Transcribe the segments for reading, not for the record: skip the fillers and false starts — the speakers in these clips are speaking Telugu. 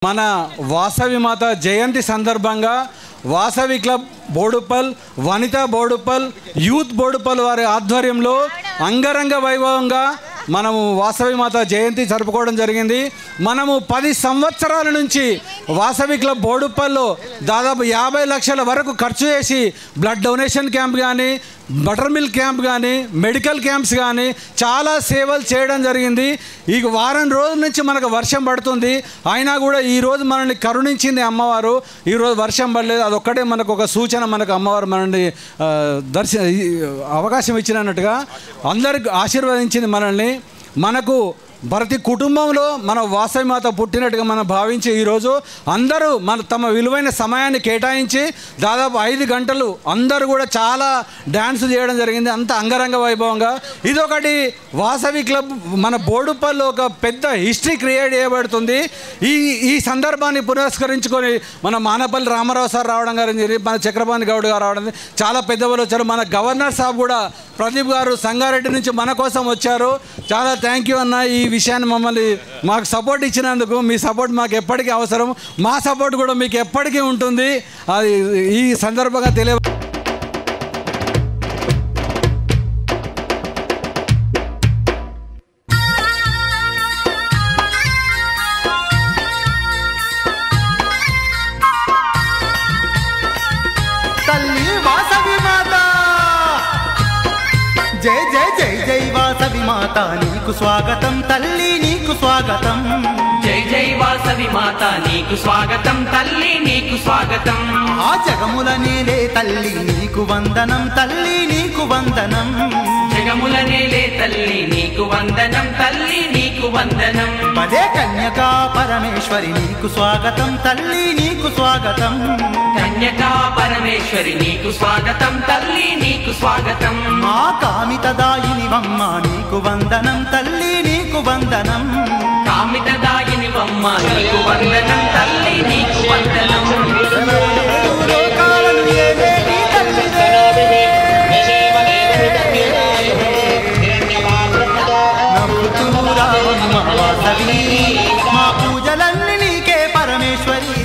మన వాసవి మాత జయంతి సందర్భంగా వాసవి క్లబ్ బోడుప్పల్, వనితా బోడుప్పల్, యూత్ బోడుప్పల్ వారి ఆధ్వర్యంలో అంగరంగ వైభవంగా మనము వాసవి మాత జయంతి జరుపుకోవడం జరిగింది. మనము 10 సంవత్సరాల నుంచి వాసవి క్లబ్ బోడుప్పల్లో దాదాపు 50 లక్షల వరకు ఖర్చు చేసి బ్లడ్ డొనేషన్ క్యాంప్ కానీ, బటర్ మిల్క్ క్యాంప్ కానీ, మెడికల్ క్యాంప్స్ కానీ చాలా సేవలు చేయడం జరిగింది. ఈ వారం రోజుల నుంచి మనకు వర్షం పడుతుంది, అయినా కూడా ఈరోజు మనల్ని కరుణించింది అమ్మవారు. ఈరోజు వర్షం పడలేదు, అదొక్కటే మనకు ఒక సూచన. మనకు అమ్మవారు మనల్ని అవకాశం ఇచ్చినట్టుగా అందరికి ఆశీర్వదించింది మనల్ని. మనకు ప్రతి కుటుంబంలో మన వాసవి మాత పుట్టినట్టుగా మనం భావించి ఈరోజు అందరూ తమ విలువైన సమయాన్ని కేటాయించి దాదాపు 5 గంటలు అందరూ కూడా చాలా డ్యాన్స్ చేయడం జరిగింది, అంత అంగరంగ వైభవంగా. ఇదొకటి వాసవి క్లబ్ మన బోడుప్పల్లో ఒక పెద్ద హిస్టరీ క్రియేట్ చేయబడుతుంది. ఈ సందర్భాన్ని పురస్కరించుకొని మన మానపల్లి రామారావు సార్ రావడం జరిగింది, మన చక్రపాణి గౌడ్ గారు రావడం, చాలా పెద్దవాళ్ళు వచ్చారు. మన గవర్నర్ సాబ్ కూడా ప్రదీప్ గారు సంగారెడ్డి నుంచి మన కోసం వచ్చారు. చాలా థ్యాంక్ యూ అన్న, ఈ విషయాన్ని మమ్మల్ని మాకు సపోర్ట్ ఇచ్చినందుకు. మీ సపోర్ట్ మాకు ఎప్పటికీ అవసరం, మా సపోర్ట్ కూడా మీకు ఎప్పటికీ ఉంటుంది. అది ఈ సందర్భంగా తెలియ జై జై జై జై వాసవి మాత నీకు స్వాగతం తల్లి నీకు స్వాగతం. జై జై వాసవి మాత నీకు స్వాగతం తల్లి నీకు స్వాగతం. ఆ జగముల నేలే తల్లి నీకు వందనం తల్లి నీకు వందనం. జగముల నేలే తల్లి నీకు వందనం తల్లి నీకు వందనం. పదే కన్యకా పరమేశ్వరి నీకు స్వాగతం తల్లి నీకు స్వాగతం. కన్యకా పరమేశ్వరి నీకు స్వాగతం తల్లి నీకు స్వాగతం. మా కామితదాయిని వమ్మ నీకు వందనం తల్లి నీకు వందనం. కామితదాయిని వమ్మ నీకు వందనం తల్లి నీకు వందనం. లోకాలను ఏలేటి తల్లివే, నవ్వుతూ రావమ్మ వాసవి మా పూజలన్నీ నీకే పరమేశ్వరి.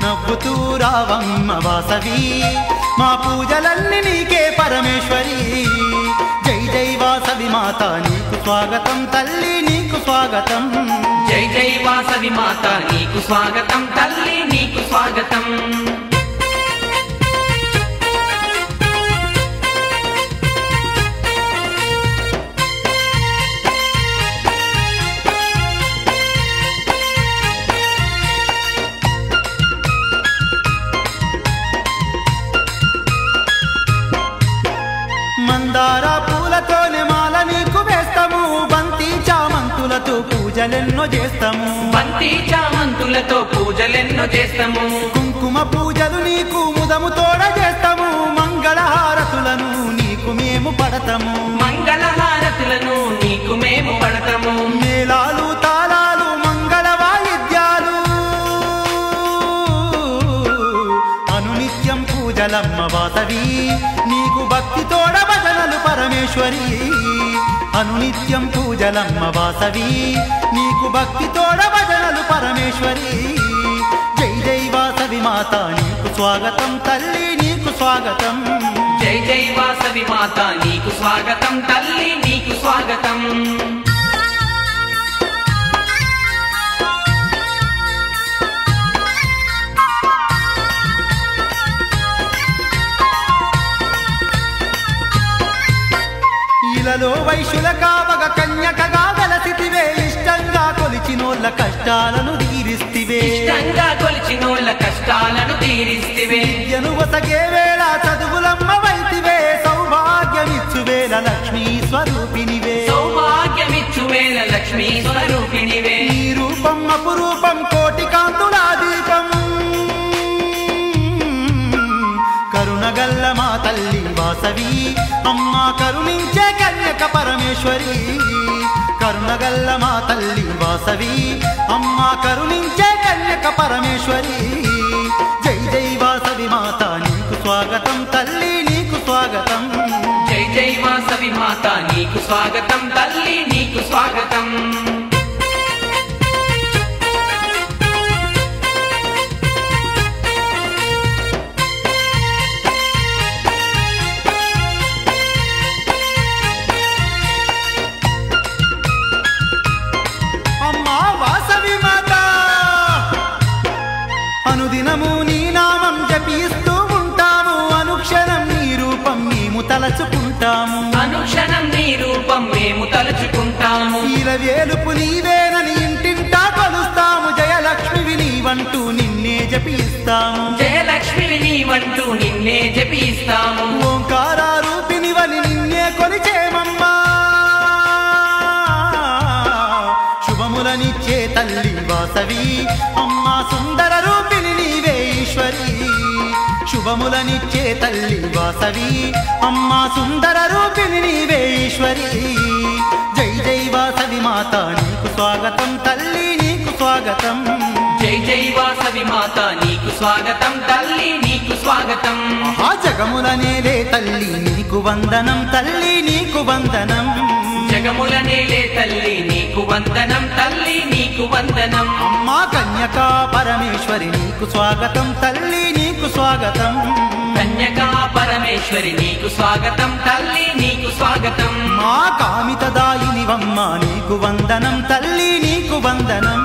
నవ్వుతూ రావమ్మ వాసవి మా పూజలన్నీ నీకే పరమేశ్వరి. జై జై వాసవి మాత నీకు స్వాగతం తల్లి నీకు స్వాగతం. జై జై వాసవి మాత నీకు స్వాగతం తల్లి నీకు స్వాగతం. మందార పూలతోనే మాల నీకు వేస్తాము, బంతి చామంతులతో పూజలెన్నో చేస్తాము. బంతి చామంతులతో పూజలెన్నో చేస్తాము. కుంకుమ పూజలు నీకు ముదము తోడ చేస్తాము. మంగళహారతులను నీకు మేము పడతాము. మంగళహారతులను నీకు మేము పడతాము. మేళాలు తాళాలు మంగళ వాయిద్యాలు అనునిత్యం పూజలమ్మ వాసవి నీకు భక్తి తోడ భజనలు పరమేశ్వరి. అనునిత్యం పూజలమ్మ వాసవి నీకు భక్తి తోడ భజనలు పరమేశ్వరి. జై జై వాసవి మాత నీకు స్వాగతం తల్లి నీకు స్వాగతం. జై జై వాసవి మాత నీకు స్వాగతం తల్లి నీకు స్వాగతం. ఇలలో వైశ్యుల కావగ కన్యకగా వెలసితివే. ఇష్టంగా కొలిచినోళ్ళ కష్టాలను తీరిస్తివే. ఇష్టంగా కొలిచినోళ్ళ కష్టాలను తీరిస్తివే. విద్యను వసగే వేళ చదువులమ్మ వైతివే. సౌభాగ్యమిచ్చు వేళ లక్ష్మీ స్వరూపినివే. సౌభాగ్యమిచ్చు వేళ లక్ష్మీ స్వరూపినివే. నీ రూపం అపురూపం కోటి కాంతుల దీపం. కరుణగల్ల మా తల్లి వాసవి అమ్మ కరుణించే కన్యక పరమేశ్వరి. కరుణగల్ల మా తల్లి వాసవి అమ్మ కరుణించే కన్యక పరమేశ్వరి. జై జై వాసవి మాత నీకు స్వాగతం తల్లి నీకు స్వాగతం. జై జై వాసవి మాత నీకు స్వాగతం తల్లి నీకు స్వాగతం. అనుదినము నీ నామం జపిస్తూ ఉంటాము అనుక్షణం నీ రూపం మేము తలచుకుంటాము అనుక్షణం నీ రూపం మేము తలుచుకుంటాము వేలుపు నీవేనని ఇంటింటా కొలుస్తాము జయలక్ష్మివి నీవంటూ నిన్నే జపిస్తాము జయలక్ష్మివి నీవంటూ నిన్నే జపిస్తాము ఓంకార రూపినివని నిన్నే కొలిచేమమ్మా శుభములనిచ్చే తల్లి వాసవి అమ్మా సుందర రూపిణి నీవే ఈశ్వరి శుభములనిచ్చే తల్లి వాసవి అమ్మా సుందర రూపిణి నీవే ఈశ్వరి జై జై వాసవి మాత నీకు స్వాగతం తల్లి నీకు స్వాగతం జై జై వాసవి మాత నీకు స్వాగతం తల్లి నీకు స్వాగతం ఆ జగముల నేలే తల్లి నీకు వందనం తల్లి నీకు వందనం జగముల నేలే తల్లి నీకు వందనం తల్లి నీకు వందనం అమ్మా కన్యకా పరమేశ్వరి నీకు స్వాగతం తల్లి నీకు స్వాగతం కన్యకా పరమేశ్వరి నీకు స్వాగతం తల్లి నీకు స్వాగతం మా కామితదాయినివమ్మ నీకు వందనం తల్లి నీకు వందనం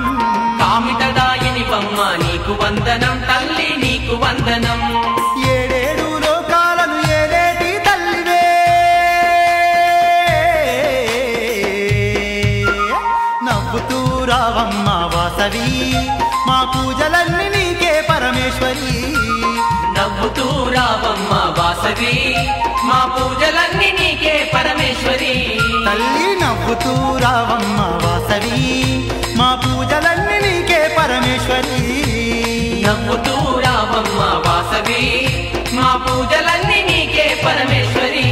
కామితదాయినివమ్మ నీకు వందనం తల్లి నీకు వందనం ఏడేడు లోకాలను ఏలేటి తల్లివే నవ్వుతూ రావమ్మ వాసవి మా పూజలన్నీ నీకే పరమేశ్వరి నవ్వుతూ రావమ్మ వాసవి మా పూజలన్నీ నీకే పరమేశ్వరి తల్లి నవ్వుతూ రావమ్మ వాసవి మా పూజలన్నీ నీకే పరమేశ్వరి నవ్వుతూ రావమ్మ వాసవి మా పూజలన్నీ నీకే పరమేశ్వరి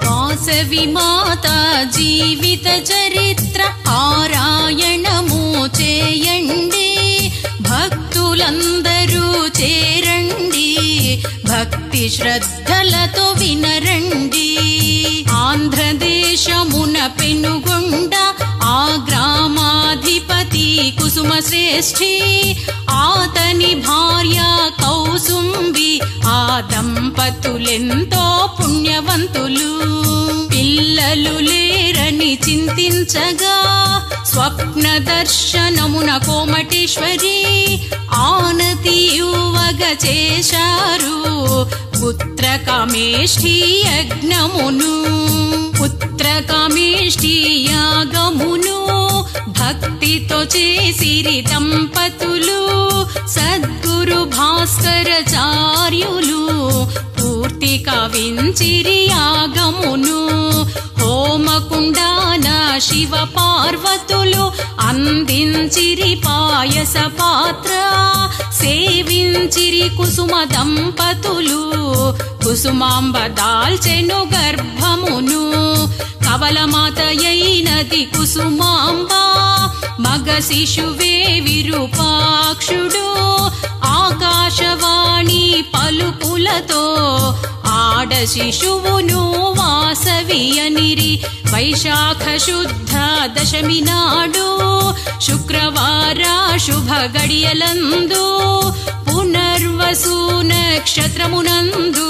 వాసవి మాత జీవిత చరిత్ర పారాయణము చేయండి భక్తులందరూ చేరండి భక్తి శ్రద్ధలతో వినరండి ఆంధ్రదేశమున పెనుగొండ ఆ గ్రామాధిపతి కుసుమ శ్రేష్ఠి ఆతని భార్య కౌసుంబి ఆ దంపతులెంతో పుణ్యవంతులు పిల్లలు లేరని చింతించగా స్వప్న దర్శనమున కోమటేశ్వరి ఆనతి యువగ చేశారు పుత్రకామేష్ఠి యజ్ఞమును పుత్రకామేష్ఠి యాగమును భక్తితో చేసిరి దంపతులు సద్గురు భాస్కరాచార్యులు పూర్తి కవించిరి యాగమును హోమకుండాన శివ పార్వతులు అందించిరి పాయస పాత్ర సేవించిరి కుసుమ దంపతులు కుసుమాంబ దాల్చెను గర్భమును కవలమాతయైనది కుసుమాంబ మగ శిశువే విరూపాక్షుడు ఆకాశవాణి పలుకులతో ఆడ శిశువును వాసవి అనిరి వైశాఖ శుద్ధ దశమి నాడు శుక్రవార శుభ గడియలందు పునర్వసు నక్షత్రమునందు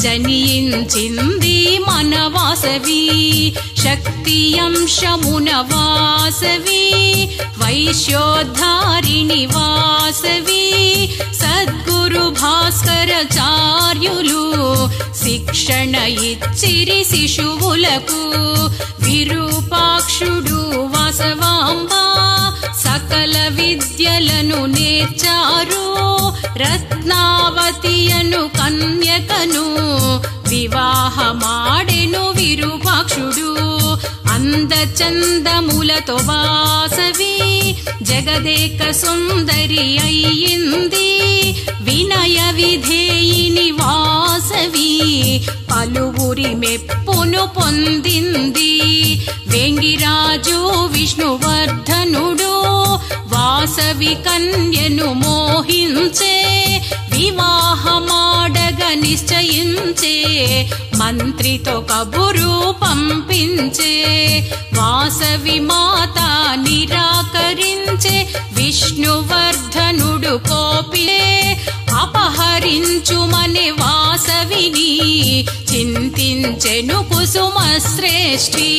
జనించింది మన వాసవి శక్తి అంశమున వాసవి వైశ్యోద్ధారిణి వాసవి సద్గురు భాస్కరాచార్యులు శిక్షణ ఇచ్చిరి శిశువులకు విరూపాక్షుడు వాసవాంబ సకల విద్యలను నేర్చారు రత్నావతియను కన్యకను వివాహమాడెను విరూపాక్షుడు అందచందములతో వాసవి జగదేక సుందరి అయ్యింది వినయ విధేయిని వాసవి పలువురి మెప్పును పొందింది వెంగిరాజు విష్ణువర్ధనుడు వాసవి కన్యను మోహించే వివాహమాడగ నిశ్చయించే మంత్రితో కబురు పంపించే వాసవి మాత నిరాకరించే విష్ణువర్ధ కోపిలే అపహరించుమని వాసవిని చింతించెను కుసుమ శ్రేష్ఠి.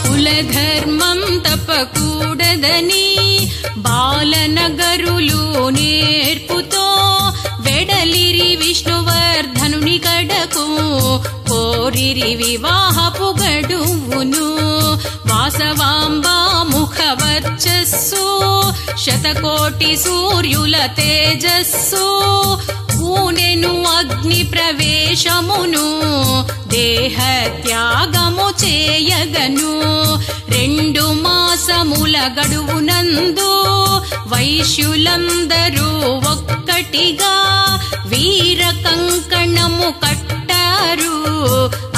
కులధర్మం తప్పకూడదని బాలనగరులు నేర్పుతో వెడలిరి విష్ణువర్ధనుని కడకు కోరిరి వివాహపు గడువును. వాసవాంబా ముఖవర్చస్సు శతకోటి సూర్యుల తేజస్సు పూనెను అగ్ని ప్రవేశమును దేహ త్యాగము చేయగను. 2 మాసముల గడువునందు వైశ్యులందరూ ఒక్కటిగా వీర కంకణము కట్టారు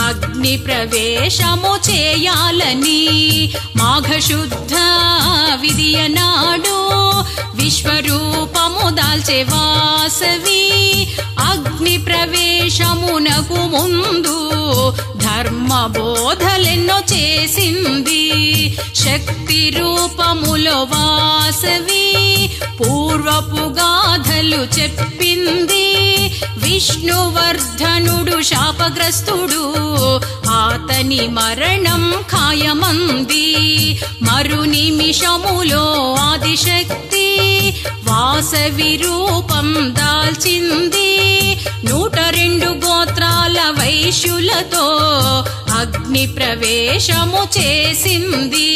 అగ్ని ప్రవేశము చేయాలని. మాఘశుద్ధ విదియనాడు విశ్వరూపము దాల్చే వాసవి అగ్ని ప్రవేశమునకు ముందు ధర్మ బోధలెన్నో చేసింది. శక్తి రూపములో వాసవి పూర్వపు గాథలు చెప్పింది. విష్ణువర్ధనుడు శాపగ్రస్తుడు అతని మరణం ఖాయమంది. మరు నిమిషములో ఆదిశక్తి వాసవి రూపం దాల్చింది. 102 గోత్రాల వైశ్యులతో అగ్ని ప్రవేశము చేసింది.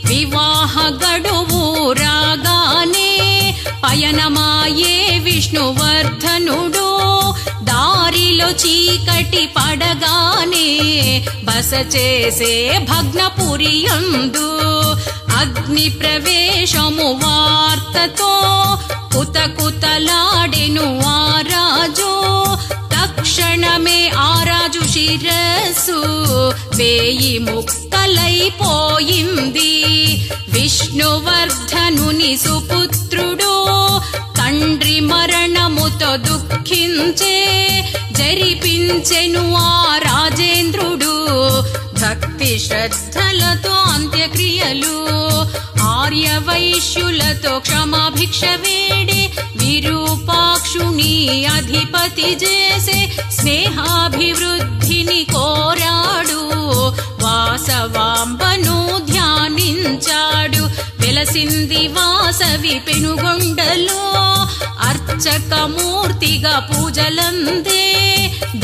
వివాహ గడువు రాగానే పయనమాయే విష్ణువర్ధనుడు దారిలో చీకటి పడగానే బస చేసే భగ్నపురియందు అగ్ని ప్రవేశము వార్తతో కుతకుతలాడెను ఆ రాజు. తక్షణమే ఆ రాజు శిరస్సు 1000 ముక్కలైపోయింది. విష్ణువర్ధనుని సుపుత్రుడు తండ్రి మరణముతో దుఃఖించే జరిపించెను ఆ రాజేంద్రుడు భక్తి శ్రద్ధలతో అంత్యక్రియలు. ఆర్య వైశ్యులతో క్షమాభిక్ష వేడి విరూపాక్షుని అధిపతి చేసే స్నేహాభివృద్ధిని కోరాడు. వాసవాంబను ధ్యానించాడు. వెలసింది వాసవి పెనుగొండలో అర్చకమూర్తిగా పూజలందే.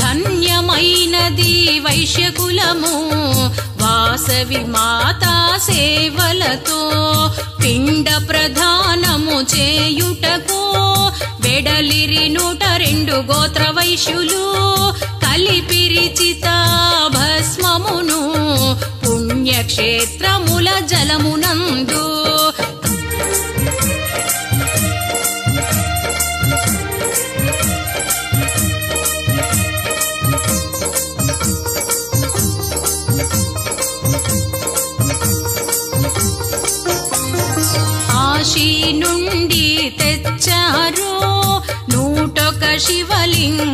ధన్యమైనది వైశ్యకులము వాసవి మాతా సేవలతో. పిండ ప్రధానము చేయుటకు వెడలిరి 102 గోత్ర వైశ్యులు కలిపిరి చితా భస్మమును పుణ్యక్షేత్రముల జలమునందు. కాశీ నుండి తెచ్చారు 101 శివలింగాలను.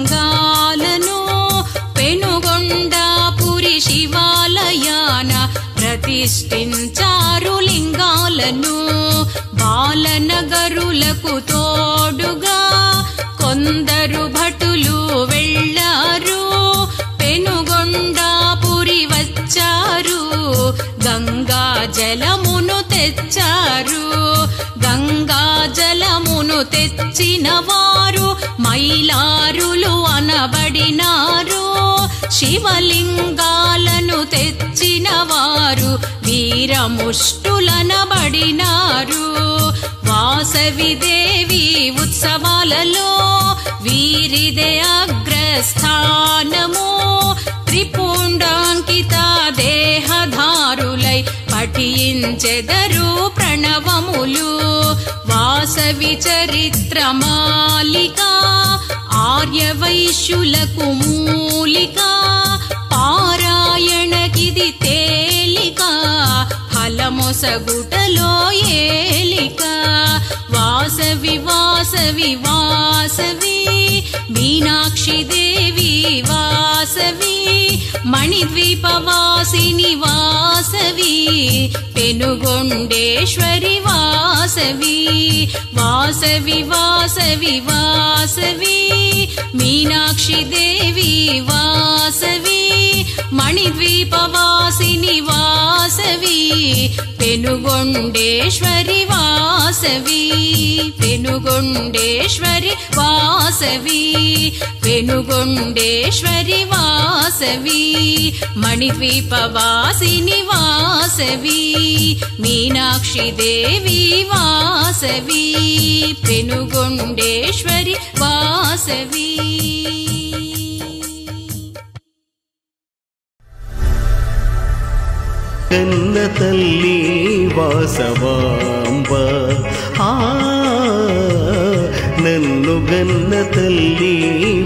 పెనుగొండాపురి శివాలయాన ప్రతిష్ఠించారు లింగాలను. బాలనగరులకు తోడుగా కొందరు భటులు వెళ్ళారు. పెనుగొండాపురి వచ్చారు. గంగా జలమును తెచ్చారు. గంగా జలమును తెచ్చిన వారు మైలారులు అనబడినారు. శివలింగాలను తెచ్చిన వారు వీరముష్టులనబడినారు. వాసవి దేవి ఉత్సవాలలో వీరిదే అగ్రస్థానము. త్రిపుండాంకిత దేహధారులై పఠించెదరు ప్రణవములు. వాసవి చరిత్ర మాలిక ఆర్య వైశ్యులకు మూలిక. పారాయణకిది తేలిక ఫలమొసగుటలో ఏలిక. వాసవి వాస వాసవి వాసవి మీనాక్షి దేవి వాసవి మణిద్వీపవాసిని వాసవి పెనుగొండేశ్వరి వాసవి వాసవి వాసవి వాసవి మీనాక్షి దేవి వాసవి మణిద్వీపవాసిని వాసవి పెనుగొండేశ్వరి వాసవి పెనుగొండేశ్వరి వాసవి పెనుగొండేశ్వరి వాసవి మణిద్వీపవాసిని వాసవి మీనాక్షి దేవి వాసవి పెనుగొండేశ్వరి వాసవి. కన్న తల్లి వాసవాంబ నన్ను గన్న తల్లి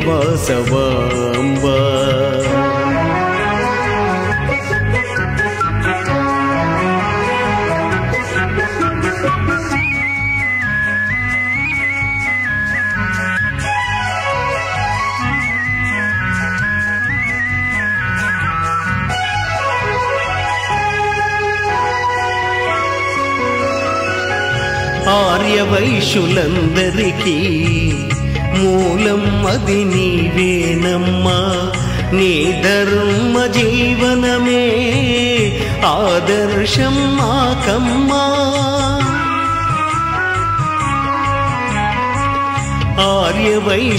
వాసవాంబ ఆర్యవైశ్యులందరికీ మూలం అది నీవేనమ్మా నీ ధర్మ జీవనమే ఆదర్శం మాకమ్మా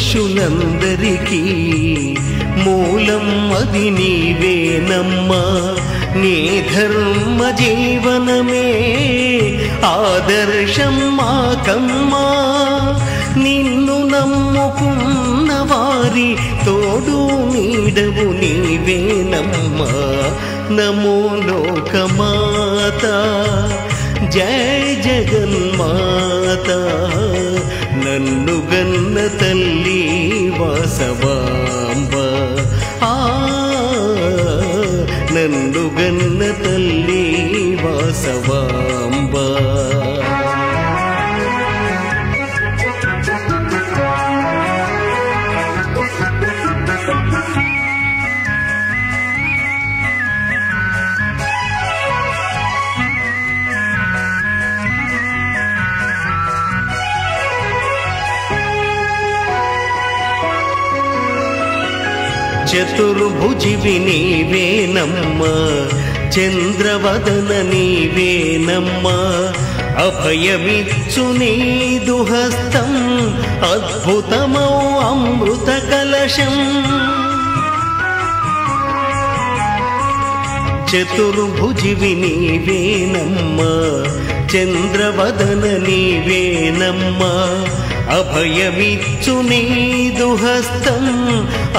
ఆర్యవైశ్యులందరికీ మూలం అది నీవేనమ్మా నీ ధర్మ జీవనమే ఆదర్శం మాకమ్మా నిన్ను నమ్ముకున్న వారి తోడు నీడవు నీవేనమ్మా నమో లోకమాత జయ జగన్మాత నన్ను గన్న తల్లి వాసవాంబ నన్ను గన్న తల్లి వాసవాంబ చతుర్భుజివి నీవేనమ్మా చంద్రవదన నీవేనమ్మా అభయమిచ్చు నీదు హస్తం అద్భుతమౌ అమృత కలశం చతుర్భుజివి నీవేనమ్మా చంద్రవదన నీవేనమ్మా అభయమిచ్చు నీదు హస్తం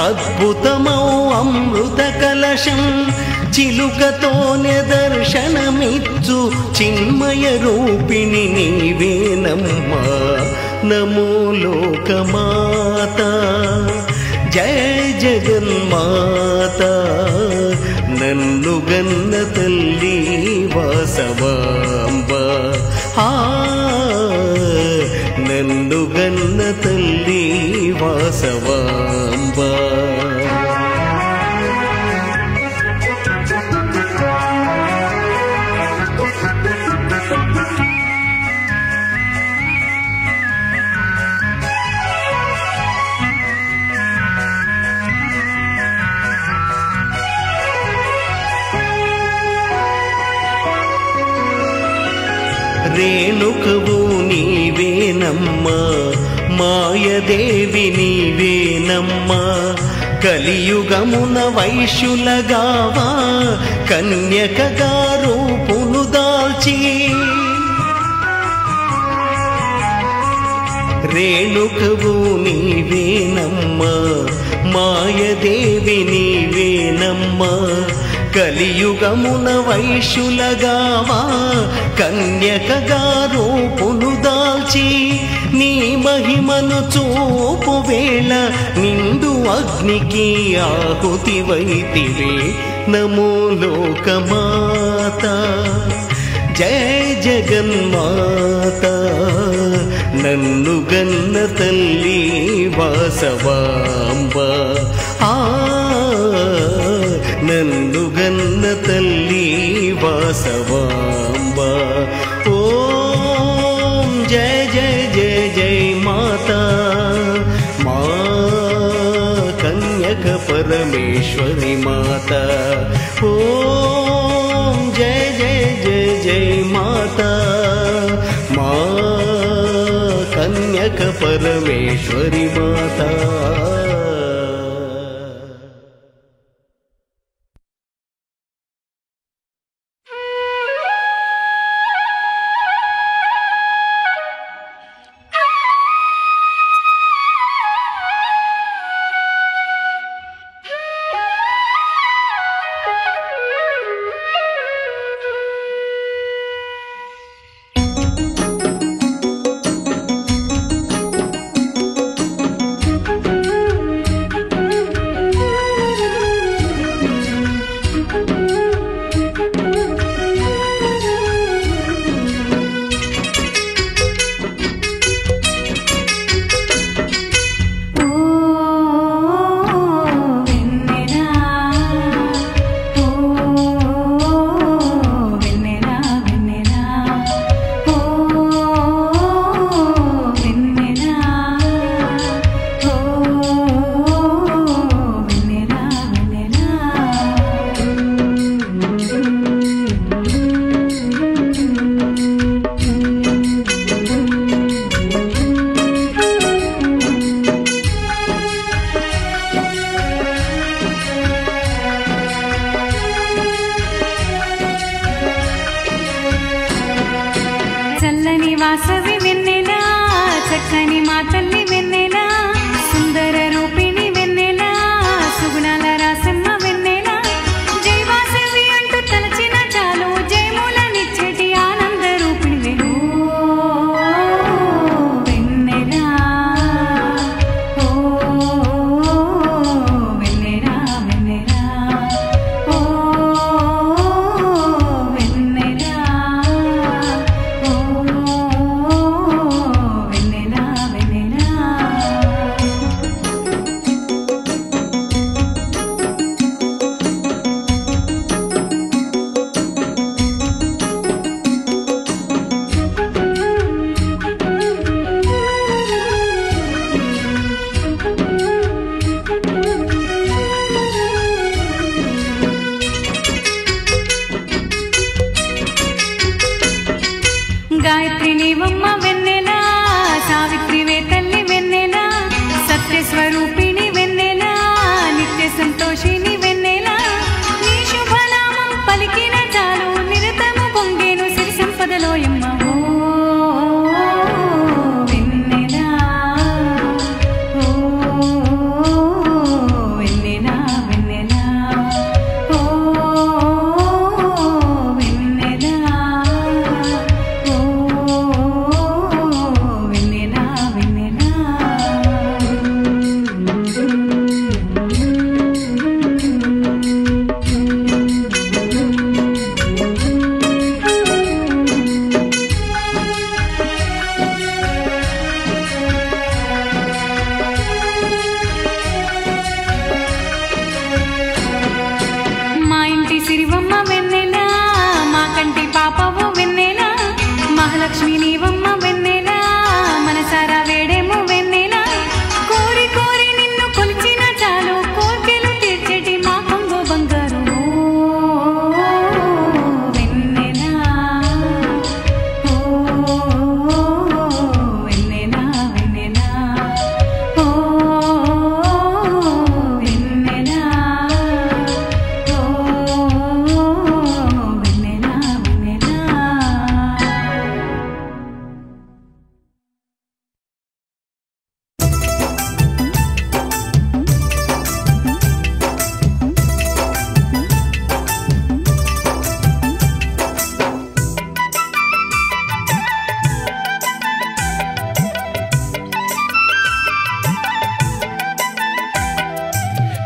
అద్భుతమౌ అమృత కలశం చిలుకతోనే దర్శనమిచ్చు చిన్మయ రూపిణి నీవేనమ్మా నమో లోకమాత జయ జగన్మాత నన్ను గన్న తల్లి వాసవాంబ నన్ను గన్న తల్లి వాసవాంబ రేణుకవు నీవేనమ్మా మాయదేవి నీవేనమ్మా కలియుగమున వైశ్యులగావా కన్యకగా రూపును దాల్చి రేణుకవు నీవేనమ్మా మాయదేవి నీవేనమ్మా కలియుగమున వైశ్యులగావా కన్యకగా రూపును దాల్చి నీ మహిమను చూపు వేళ నిండు అగ్నికి ఆహుతి వైతివే నమో లోకమాత జయ జగన్మాత నన్ను గన్న తల్లి వాసవాంబ నన్ను గన్న తల్లి వాసవాంబ ఓం జయ జయ జయ జయ మాతా మా కన్యక పరమేశ్వరి మాతా ఓం జయ జయ జయ జయ మాతా మా కన్యక పరమేశ్వరి మాతా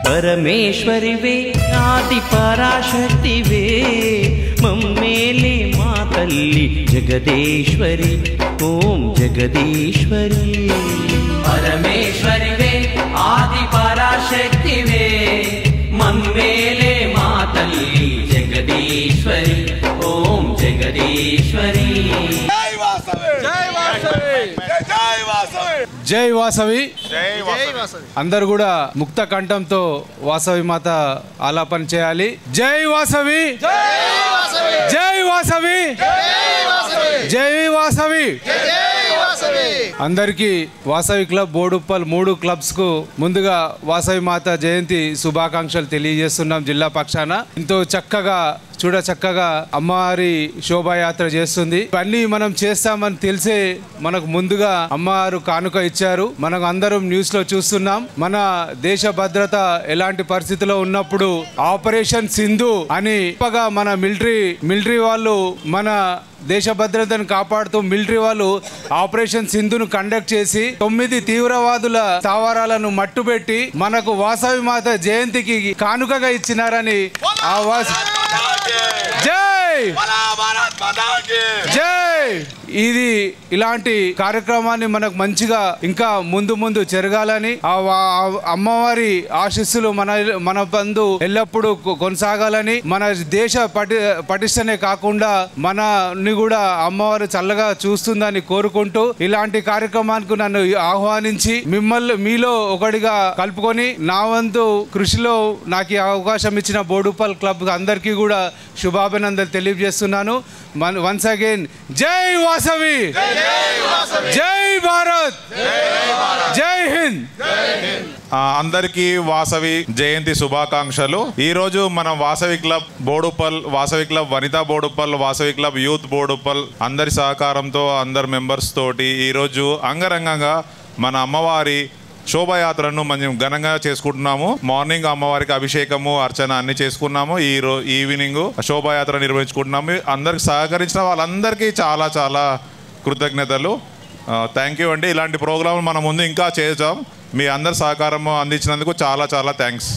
పరమేశ్వరివే ఆది పరాశక్తివే మమ్మేలే మా తల్లి జగదేశ్వరి ఓం జగదీశ్వరి పరమేశ్వరివే ఆది పరాశక్తివే మమ్మేలే మా తల్లి జగదీశ్వరి ఓం జగదీశ్వరి జై వాసవి. అందరు కూడా ముక్త కంఠంతో వాసవి మాత ఆలాపన చేయాలి. జై వాసవి, జై వాసవి, జై వాసవి. అందరికీ వాసవి క్లబ్ బోడుప్పల్ 3 క్లబ్స్ కు ముందుగా వాసవి మాత జయంతి శుభాకాంక్షలు తెలియజేస్తున్నాం. జిల్లా పక్షాన ఎంతో చక్కగా చక్కగా అమ్మవారి శోభాయాత్ర చేస్తుంది. ఇవన్నీ మనం చేస్తామని తెలిసే మనకు ముందుగా అమ్మవారు కానుక ఇచ్చారు. మనం అందరం న్యూస్ లో చూస్తున్నాం. మన దేశ భద్రత ఎలాంటి పరిస్థితిలో ఉన్నప్పుడు ఆపరేషన్ సింధు అని మన మిలిటరీ వాళ్ళు మన దేశ భద్రతను కాపాడుతూ మిలిటరీ వాళ్ళు ఆపరేషన్ సింధును కండక్ట్ చేసి 9 తీవ్రవాదుల స్థావరాలను మట్టుబెట్టి మనకు వాసవి మాత జయంతికి కానుకగా ఇచ్చినారని జై జై. ఇది ఇలాంటి కార్యక్రమాన్ని మనకు మంచిగా ఇంకా ముందు జరగాలని అమ్మవారి ఆశీస్సులు మన బంధు ఎల్లప్పుడూ కొనసాగాలని మన దేశ పటిష్టనే కాకుండా మనని కూడా అమ్మవారు చల్లగా చూస్తుందని కోరుకుంటూ ఇలాంటి కార్యక్రమానికి నన్ను ఆహ్వానించి మీలో ఒకటిగా కలుపుకొని నా వంతు కృషిలో నాకు ఈ అవకాశం ఇచ్చిన బోడుప్పల్ క్లబ్ అందరికీ కూడా శుభాభినందనలు తెలియజేస్తున్నాను. వన్స్ అగైన్ జై వాసవి, జై భారత్, జై హింద్. అందరికీ వాసవి జయంతి శుభాకాంక్షలు. ఈ రోజు మనం Vasavi club Boduppal, Vasavi club Vanitha Boduppal, Vasavi club youth Boduppal అందరి సహకారంతో అందరి మెంబర్స్ తోటి ఈరోజు అంగరంగంగా మన అమ్మవారి శోభాయాత్రను మనం ఘనంగా చేసుకుంటున్నాము. మార్నింగ్ అమ్మవారికి అభిషేకము అర్చన అన్ని చేసుకున్నాము. ఈవినింగ్ శోభాయాత్ర నిర్వహించుకుంటున్నాము. అందరికి సహకరించిన వాళ్ళందరికీ చాలా చాలా కృతజ్ఞతలు. థ్యాంక్ యూ అండి. ఇలాంటి ప్రోగ్రాంలు మన ముందు ఇంకా చేద్దాం. మీ అందరి సహకారం అందించినందుకు చాలా చాలా థ్యాంక్స్.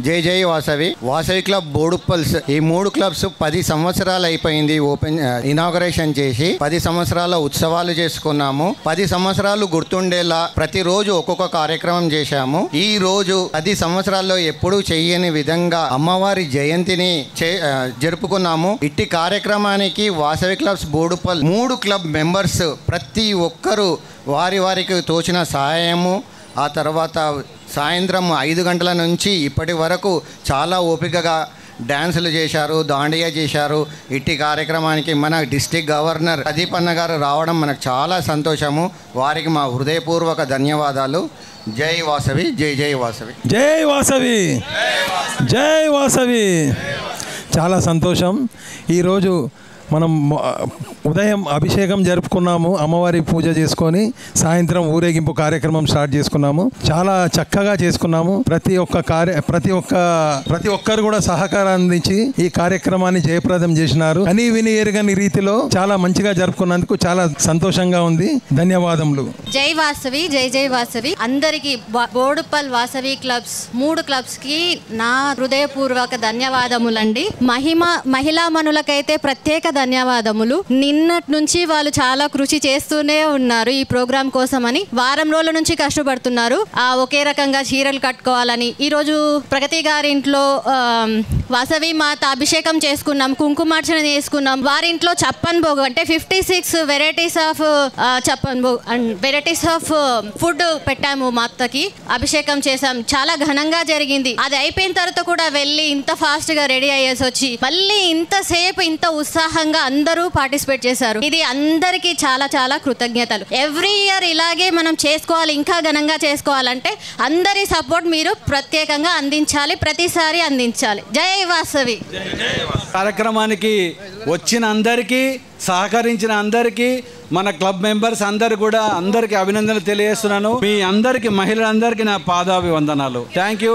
జై జై వాసవి. వాసవి క్లబ్ బోడుప్పల్స్ ఈ 3 క్లబ్స్ 10 సంవత్సరాలు అయిపోయింది ఓపెన్ ఇనాగరేషన్ చేసి. 10 సంవత్సరాల ఉత్సవాలు చేసుకున్నాము. 10 సంవత్సరాలు గుర్తుండేలా ప్రతిరోజు ఒక్కొక్క కార్యక్రమం చేశాము. ఈ రోజు 10 సంవత్సరాల్లో ఎప్పుడూ చెయ్యని విధంగా అమ్మవారి జయంతిని జరుపుకున్నాము. ఇట్టి కార్యక్రమానికి Vasavi clubs Boduppal 3 club members ప్రతి ఒక్కరూ వారికి తోచిన సహాయము, ఆ తర్వాత సాయంత్రం 5 గంటల నుంచి ఇప్పటి వరకు చాలా ఓపికగా డ్యాన్సులు చేశారు, దాండియా చేశారు. ఇట్టి కార్యక్రమానికి మన డిస్ట్రిక్ట్ గవర్నర్ ప్రదీప్ అన్న గారు రావడం మనకు చాలా సంతోషము. వారికి మా హృదయపూర్వక ధన్యవాదాలు. జై వాసవి, జై జై వాసవి. జై వాసవి, జై వాసవి. చాలా సంతోషం. ఈరోజు మనం ఉదయం అభిషేకం జరుపుకున్నాము, అమ్మవారి పూజ చేసుకొని సాయంత్రం ఊరేగింపు కార్యక్రమం స్టార్ట్ చేసుకున్నాము. చాలా చక్కగా చేసుకున్నాము. ప్రతి ఒక్కరు కూడా సహకారం అందించి ఈ కార్యక్రమాన్ని జయప్రదం చేసినారు. అని విని ఎరుగని రీతిలో చాలా మంచిగా జరుపుకున్నందుకు చాలా సంతోషంగా ఉంది. ధన్యవాదములు. జై వాసవి, జై జై వాసవి. అందరికి బోడుప్పల్ వాసవి క్లబ్స్ 3 క్లబ్స్ కి నా హృదయపూర్వక ధన్యవాదములండి. మహిళా మనులకైతే ప్రత్యేక ధన్యవాదములు. నిన్నటి నుంచి వాళ్ళు చాలా కృషి చేస్తూనే ఉన్నారు ఈ ప్రోగ్రాం కోసమని. వారం రోజుల నుంచి కష్టపడుతున్నారు. ఒకే రకంగా చీరలు కట్టుకోవాలని. ఈరోజు ప్రగతి గారి ఇంట్లో వాసవి మాత అభిషేకం చేసుకున్నాం, కుంకుమార్చన చేసుకున్నాం. వారింట్లో చప్పన్ భోగ్ అంటే 56 varieties of Chappan Bhog and varieties of food పెట్టాము. మాతకి అభిషేకం చేసాం. చాలా ఘనంగా జరిగింది. అది అయిపోయిన తర్వాత కూడా వెళ్ళి ఇంత ఫాస్ట్ గా రెడీ అయ్యేసి వచ్చి మళ్ళీ ఇంతసేపు ఇంత ఉత్సాహంగా అందరూ పార్టిసిపేట్ చేశారు. ఇది అందరికీ చాలా చాలా కృతజ్ఞతలు. ఎవ్రీ ఇయర్ ఇలాగే మనం చేసుకోవాలి, ఇంకా ఘనంగా చేసుకోవాలంటే అందరి సపోర్ట్ మీరు ప్రత్యేకంగా అందించాలి, ప్రతిసారి అందించాలి. జై వాసవి. కార్యక్రమానికి వచ్చిన అందరికీ, సహకరించిన అందరికీ, మన క్లబ్ మెంబర్స్ అందరు కూడా అందరికీ అభినందనలు తెలియజేస్తున్నాను. మీ అందరికీ, మహిళలందరికీ నా పాదాభివందనాలు. Thank you.